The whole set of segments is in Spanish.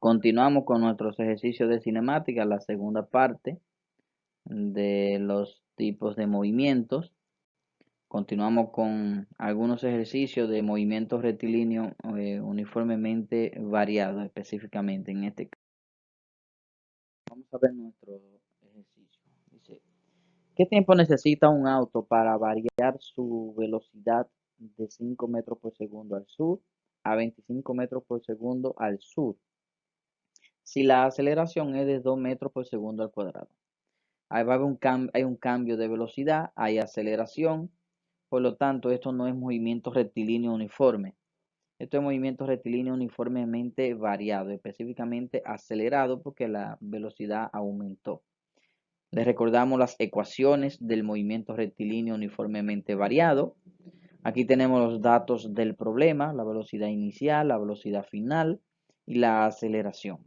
Continuamos con nuestros ejercicios de cinemática, la segunda parte de los tipos de movimientos. Continuamos con algunos ejercicios de movimientos rectilíneos uniformemente variados, específicamente en este caso. Vamos a ver nuestro ejercicio. Dice, ¿qué tiempo necesita un auto para variar su velocidad de 5 metros por segundo al sur a 25 metros por segundo al sur, si la aceleración es de 2 metros por segundo al cuadrado? Ahí va a haber hay un cambio de velocidad, hay aceleración, por lo tanto esto no es movimiento rectilíneo uniforme. Esto es movimiento rectilíneo uniformemente variado, específicamente acelerado porque la velocidad aumentó. Les recordamos las ecuaciones del movimiento rectilíneo uniformemente variado. Aquí tenemos los datos del problema, la velocidad inicial, la velocidad final y la aceleración.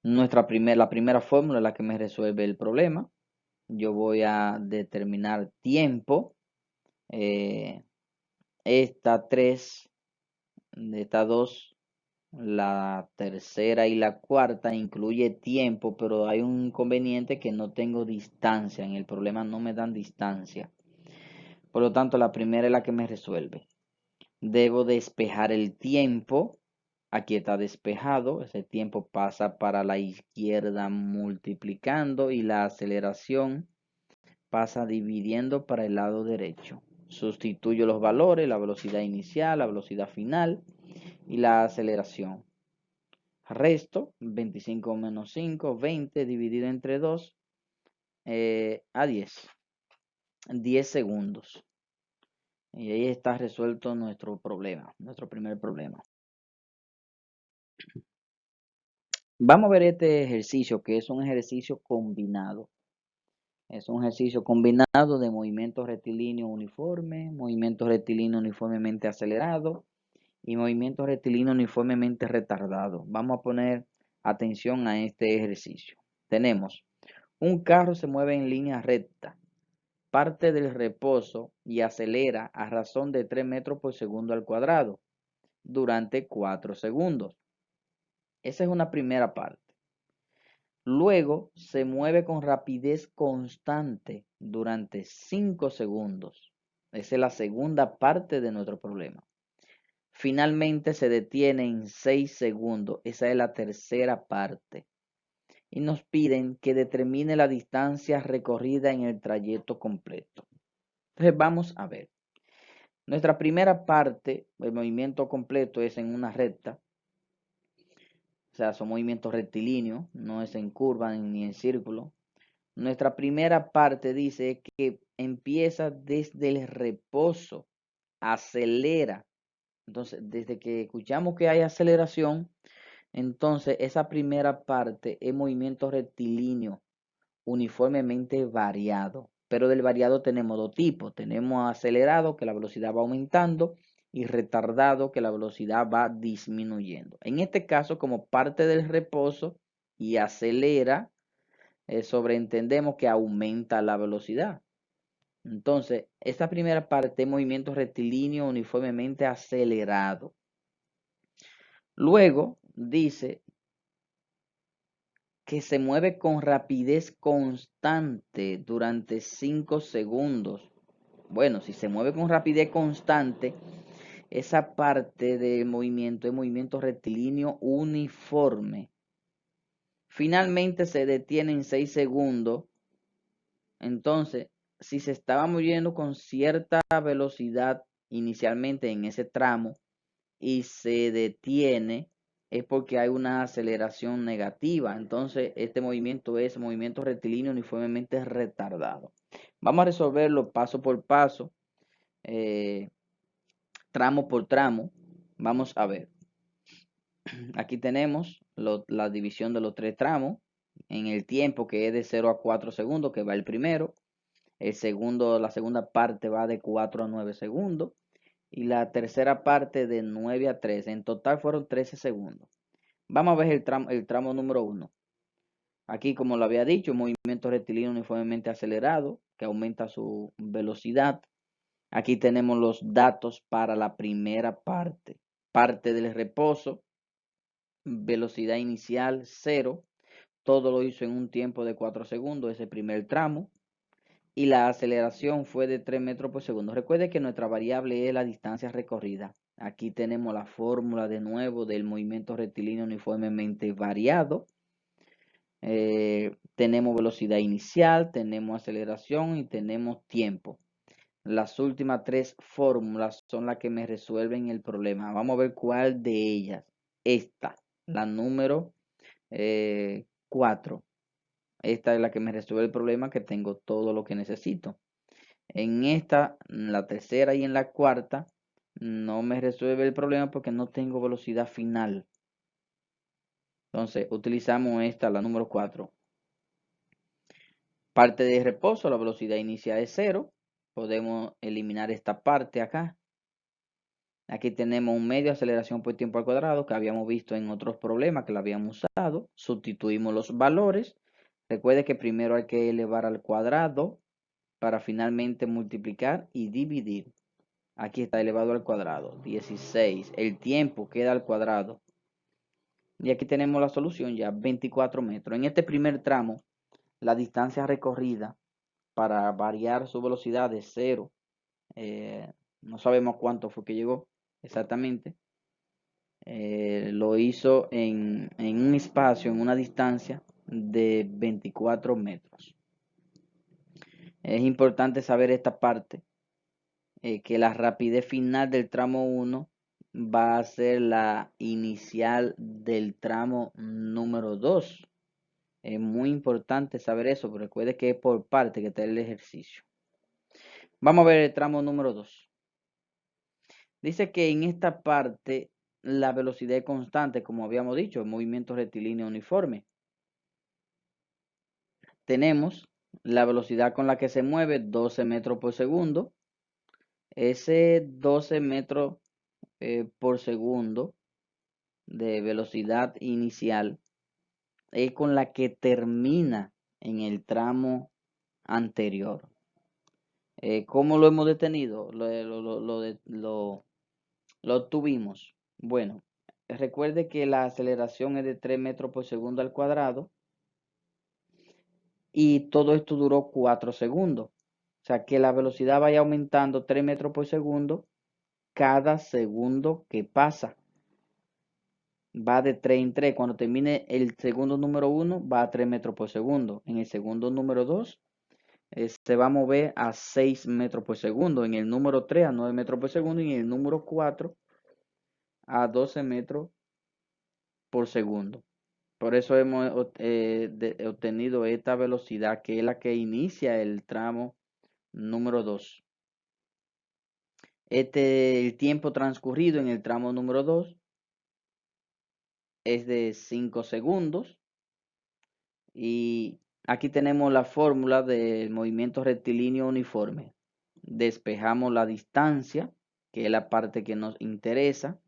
La primera fórmula es la que me resuelve el problema. Yo voy a determinar tiempo. Esta 3, esta 2, la tercera y la cuarta incluye tiempo, pero hay un inconveniente que no tengo distancia. En el problema no me dan distancia. Por lo tanto, la primera es la que me resuelve. Debo despejar el tiempo. Aquí está despejado. Ese tiempo pasa para la izquierda multiplicando y la aceleración pasa dividiendo para el lado derecho. Sustituyo los valores, la velocidad inicial, la velocidad final y la aceleración. Resto, 25 menos 5, 20 dividido entre 2 a 10. 10 segundos. Y ahí está resuelto nuestro problema, nuestro primer problema. Vamos a ver este ejercicio, que es un ejercicio combinado. Es un ejercicio combinado de movimiento rectilíneo uniforme, movimiento rectilíneo uniformemente acelerado y movimiento rectilíneo uniformemente retardado. Vamos a poner atención a este ejercicio. Tenemos un carro se mueve en línea recta, parte del reposo y acelera a razón de 3 metros por segundo al cuadrado durante 4 segundos. Esa es una primera parte. Luego se mueve con rapidez constante durante 5 segundos. Esa es la segunda parte de nuestro problema. Finalmente se detiene en 6 segundos. Esa es la tercera parte. Y nos piden que determine la distancia recorrida en el trayecto completo. Entonces vamos a ver. Nuestra primera parte, el movimiento completo, es en una recta. O sea, son movimientos rectilíneos, no es en curva ni en círculo. Nuestra primera parte dice que empieza desde el reposo, acelera. Entonces, desde que escuchamos que hay aceleración, entonces esa primera parte es movimiento rectilíneo uniformemente variado. Pero del variado tenemos dos tipos. Tenemos acelerado, que la velocidad va aumentando, y retardado, que la velocidad va disminuyendo. En este caso, como parte del reposo y acelera, sobreentendemos que aumenta la velocidad. Entonces, esta primera parte es movimiento rectilíneo uniformemente acelerado. Luego dice que se mueve con rapidez constante durante 5 segundos. Bueno, si se mueve con rapidez constante, esa parte de movimiento es movimiento rectilíneo uniforme. Finalmente se detiene en 6 segundos. Entonces, si se estaba moviendo con cierta velocidad inicialmente en ese tramo y se detiene, es porque hay una aceleración negativa. Entonces, este movimiento es movimiento rectilíneo uniformemente retardado. Vamos a resolverlo paso por paso, tramo por tramo. Vamos a ver. Aquí tenemos la división de los tres tramos en el tiempo, que es de 0 a 4 segundos, que va el primero. La segunda parte va de 4 a 9 segundos. Y la tercera parte de 9 a 13. En total fueron 13 segundos. Vamos a ver el tramo número 1. Aquí, como lo había dicho, movimiento rectilíneo uniformemente acelerado, que aumenta su velocidad. Aquí tenemos los datos para la primera parte. Parte del reposo, velocidad inicial 0. Todo lo hizo en un tiempo de 4 segundos, ese primer tramo. Y la aceleración fue de 3 metros por segundo. Recuerde que nuestra variable es la distancia recorrida. Aquí tenemos la fórmula de nuevo del movimiento rectilíneo uniformemente variado. Tenemos velocidad inicial, tenemos aceleración y tenemos tiempo. Las últimas tres fórmulas son las que me resuelven el problema. Vamos a ver cuál de ellas. Esta, la número 4. Esta es la que me resuelve el problema, que tengo todo lo que necesito. En esta, en la tercera y en la cuarta, no me resuelve el problema porque no tengo velocidad final. Entonces, utilizamos esta, la número 4. Parte de reposo, la velocidad inicial es 0. Podemos eliminar esta parte acá. Aquí tenemos un medio de aceleración por tiempo al cuadrado que habíamos visto en otros problemas que lo habíamos usado. Sustituimos los valores. Recuerde que primero hay que elevar al cuadrado para finalmente multiplicar y dividir. Aquí está elevado al cuadrado, 16. El tiempo queda al cuadrado. Y aquí tenemos la solución ya, 24 metros. En este primer tramo, la distancia recorrida para variar su velocidad de 0, no sabemos cuánto fue que llegó exactamente. Lo hizo en un espacio, en una distancia de 24 metros. Es importante saber esta parte, que la rapidez final del tramo 1 va a ser la inicial del tramo número 2. Es muy importante saber eso, porque recuerde que es por parte que está el ejercicio. Vamos a ver el tramo número 2. Dice que en esta parte la velocidad es constante, como habíamos dicho, el movimiento rectilíneo uniforme. Tenemos la velocidad con la que se mueve, 12 metros por segundo. Ese 12 metros por segundo de velocidad inicial es con la que termina en el tramo anterior. ¿Cómo lo hemos detenido? Lo obtuvimos. Bueno, recuerde que la aceleración es de 3 metros por segundo al cuadrado y todo esto duró 4 segundos. O sea que la velocidad vaya aumentando 3 metros por segundo cada segundo que pasa. Va de 3 en 3. Cuando termine el segundo número 1, va a 3 metros por segundo. En el segundo número 2, se va a mover a 6 metros por segundo. En el número 3, a 9 metros por segundo. Y en el número 4, a 12 metros por segundo. Por eso hemos obtenido esta velocidad, que es la que inicia el tramo número 2. El tiempo transcurrido en el tramo número 2 es de 5 segundos. Y aquí tenemos la fórmula del movimiento rectilíneo uniforme. Despejamos la distancia, que es la parte que nos interesa.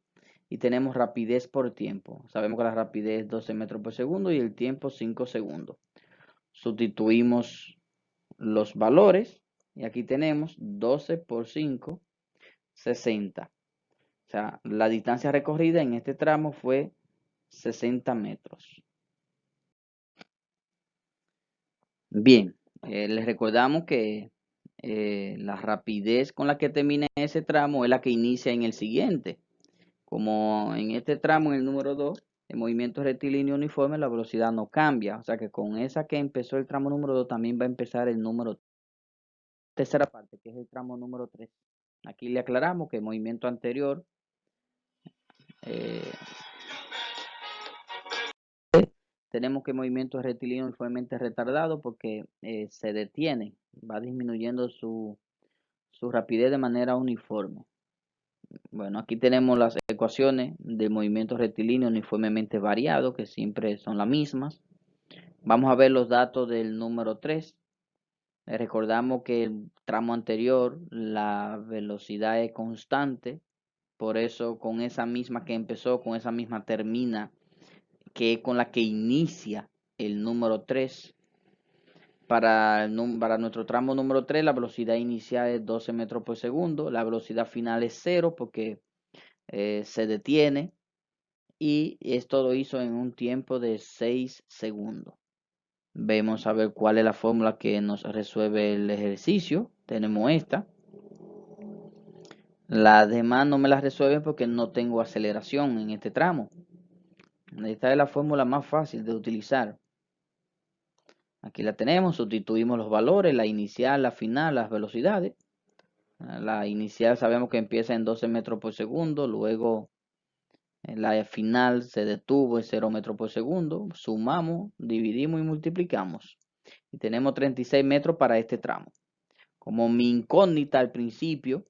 Y tenemos rapidez por tiempo. Sabemos que la rapidez es 12 metros por segundo y el tiempo 5 segundos. Sustituimos los valores y aquí tenemos 12 por 5, 60. O sea, la distancia recorrida en este tramo fue 60 metros. Bien, les recordamos que la rapidez con la que termina ese tramo es la que inicia en el siguiente. Como en este tramo, en el número 2, el movimiento rectilíneo uniforme, la velocidad no cambia. O sea que con esa que empezó el tramo número 2, también va a empezar el número tercera parte, que es el tramo número 3. Aquí le aclaramos que el movimiento anterior eh, tenemos que el movimiento rectilíneo uniformemente retardado porque se detiene, va disminuyendo su rapidez de manera uniforme. Bueno, aquí tenemos las ecuaciones del movimiento rectilíneo uniformemente variado, que siempre son las mismas. Vamos a ver los datos del número 3. Recordamos que el tramo anterior la velocidad es constante, por eso con esa misma que empezó, con esa misma termina, que es con la que inicia el número 3. Para nuestro tramo número 3, la velocidad inicial es 12 metros por segundo, la velocidad final es 0 porque se detiene. y esto lo hizo en un tiempo de 6 segundos. Vamos a ver cuál es la fórmula que nos resuelve el ejercicio. Tenemos esta. Las demás no me las resuelven porque no tengo aceleración en este tramo. Esta es la fórmula más fácil de utilizar. Aquí la tenemos, sustituimos los valores, la inicial, la final, las velocidades. La inicial sabemos que empieza en 12 metros por segundo, luego en la final se detuvo en 0 metros por segundo, sumamos, dividimos y multiplicamos. Y tenemos 36 metros para este tramo. Como mi incógnita al principio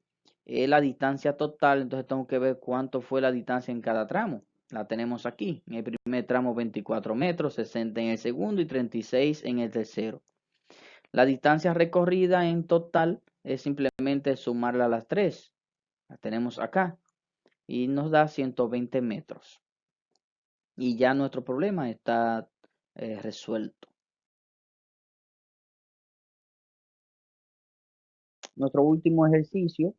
es la distancia total, entonces tengo que ver cuánto fue la distancia en cada tramo. La tenemos aquí. En el primer tramo 24 metros, 60 en el segundo y 36 en el tercero. La distancia recorrida en total es simplemente sumarla a las 3. La tenemos acá y nos da 120 metros. Y ya nuestro problema está resuelto. Nuestro último ejercicio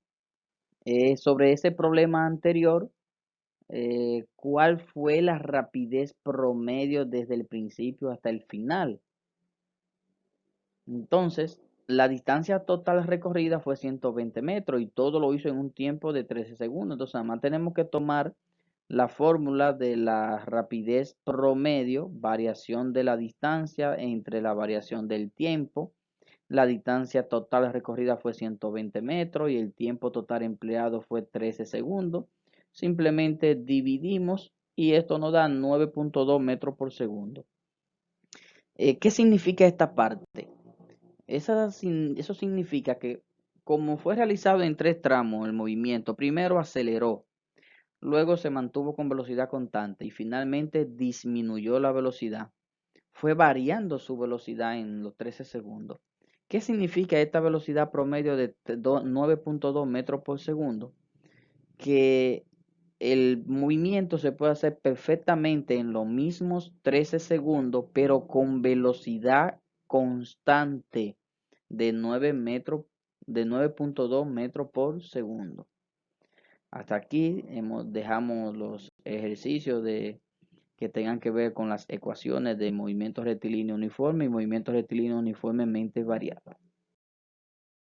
es sobre ese problema anterior. ¿Cuál fue la rapidez promedio desde el principio hasta el final? Entonces, la distancia total recorrida fue 120 metros y todo lo hizo en un tiempo de 13 segundos. Entonces, nada más tenemos que tomar la fórmula de la rapidez promedio, variación de la distancia entre la variación del tiempo. La distancia total recorrida fue 120 metros y el tiempo total empleado fue 13 segundos. Simplemente dividimos y esto nos da 9.2 metros por segundo. ¿Qué significa esta parte? Eso significa que como fue realizado en 3 tramos el movimiento, primero aceleró, luego se mantuvo con velocidad constante y finalmente disminuyó la velocidad. Fue variando su velocidad en los 13 segundos. ¿Qué significa esta velocidad promedio de 9.2 metros por segundo? Que el movimiento se puede hacer perfectamente en los mismos 13 segundos, pero con velocidad constante de 9.2 metros por segundo. Hasta aquí dejamos los ejercicios que tengan que ver con las ecuaciones de movimiento rectilíneo uniforme y movimiento rectilíneo uniformemente variable.